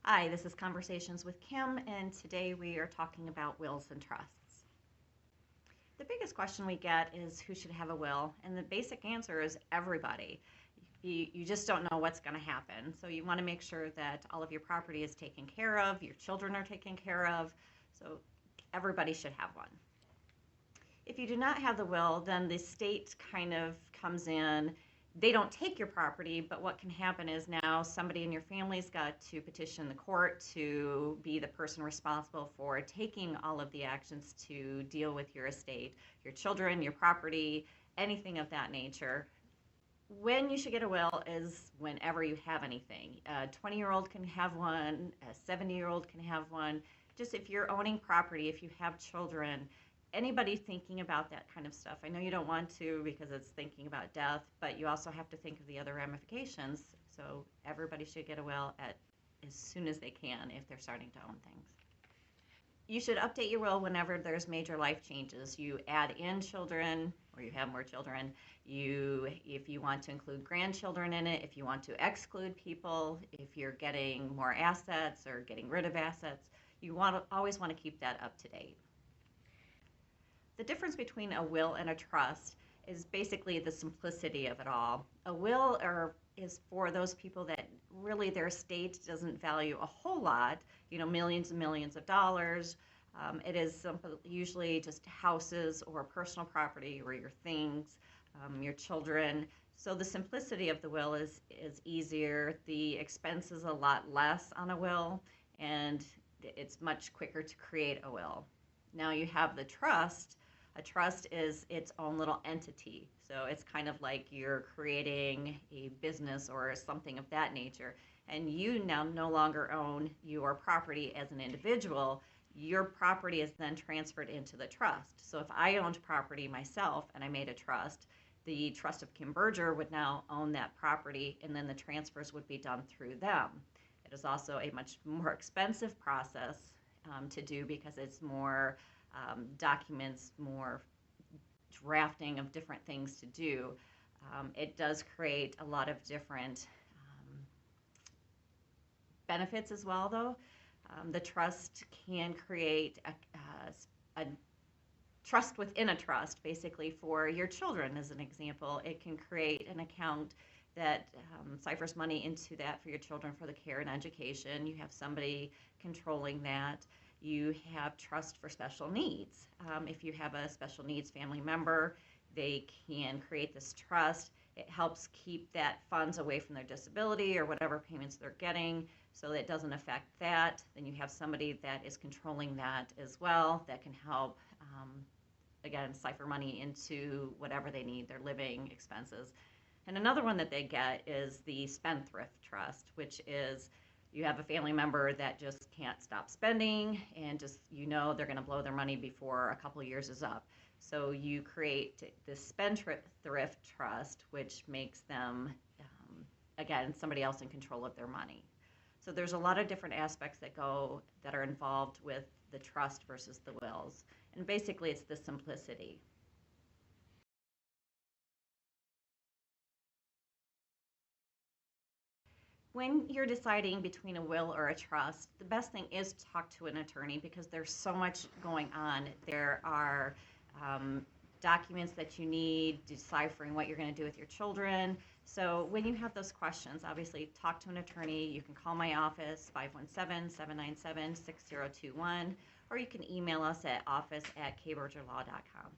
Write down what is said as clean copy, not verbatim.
Hi, this is Conversations with Kim, and today we are talking about wills and trusts. The biggest question we get is who should have a will, and the basic answer is everybody. You just don't know what's going to happen. So you want to make sure that all of your property is taken care of, your children are taken care of, so everybody should have one. If you do not have the will, then the state kind of comes in. They don't take your property, but what can happen is now somebody in your family's got to petition the court to be the person responsible for taking all of the actions to deal with your estate, your children, your property, anything of that nature. When you should get a will is whenever you have anything. A 20-year-old can have one, a 70-year-old can have one. Just if you're owning property, if you have children, anybody thinking about that kind of stuff. I know you don't want to because it's thinking about death, but you also have to think of the other ramifications. So everybody should get a will at as soon as they can if they're starting to own things. You should update your will whenever there's major life changes. You add in children or you have more children. If you want to include grandchildren in it, if you want to exclude people, if you're getting more assets or getting rid of assets, always want to keep that up to date. The difference between a will and a trust is basically the simplicity of it all. A will is for those people that really their estate doesn't value a whole lot, millions and millions of dollars. It is usually just houses or personal property or your things, your children. So the simplicity of the will is easier. The expense is a lot less on a will, and it's much quicker to create a will. Now you have the trust. A trust is its own little entity. So it's kind of like you're creating a business or something of that nature. And you now no longer own your property as an individual. Your property is then transferred into the trust. So if I owned property myself and I made a trust, the trust of Kimm would now own that property, and then the transfers would be done through them. It is also a much more expensive process to do because it's more documents, more drafting of different things to do. It does create a lot of different benefits as well, though. The trust can create a trust within a trust, basically, for your children, as an example. It can create an account that ciphers money into that for your children for the care and education. You have somebody controlling that. You have trust for special needs. If you have a special needs family member, they can create this trust. It helps keep that funds away from their disability or whatever payments they're getting, so that it doesn't affect that. Then you have somebody that is controlling that as well, that can help, again, cipher money into whatever they need, their living expenses. And another one that they get is the spendthrift trust, which is you have a family member that just can't stop spending and just they're going to blow their money before a couple of years is up. So you create this spendthrift trust, which makes them, again, somebody else in control of their money. So there's a lot of different aspects that are involved with the trust versus the wills. And basically it's the simplicity. When you're deciding between a will or a trust, the best thing is to talk to an attorney because there's so much going on. There are documents that you need, deciphering what you're going to do with your children. So when you have those questions, obviously talk to an attorney. You can call my office, 517-797-6021, or you can email us at office@kbergerlaw.com.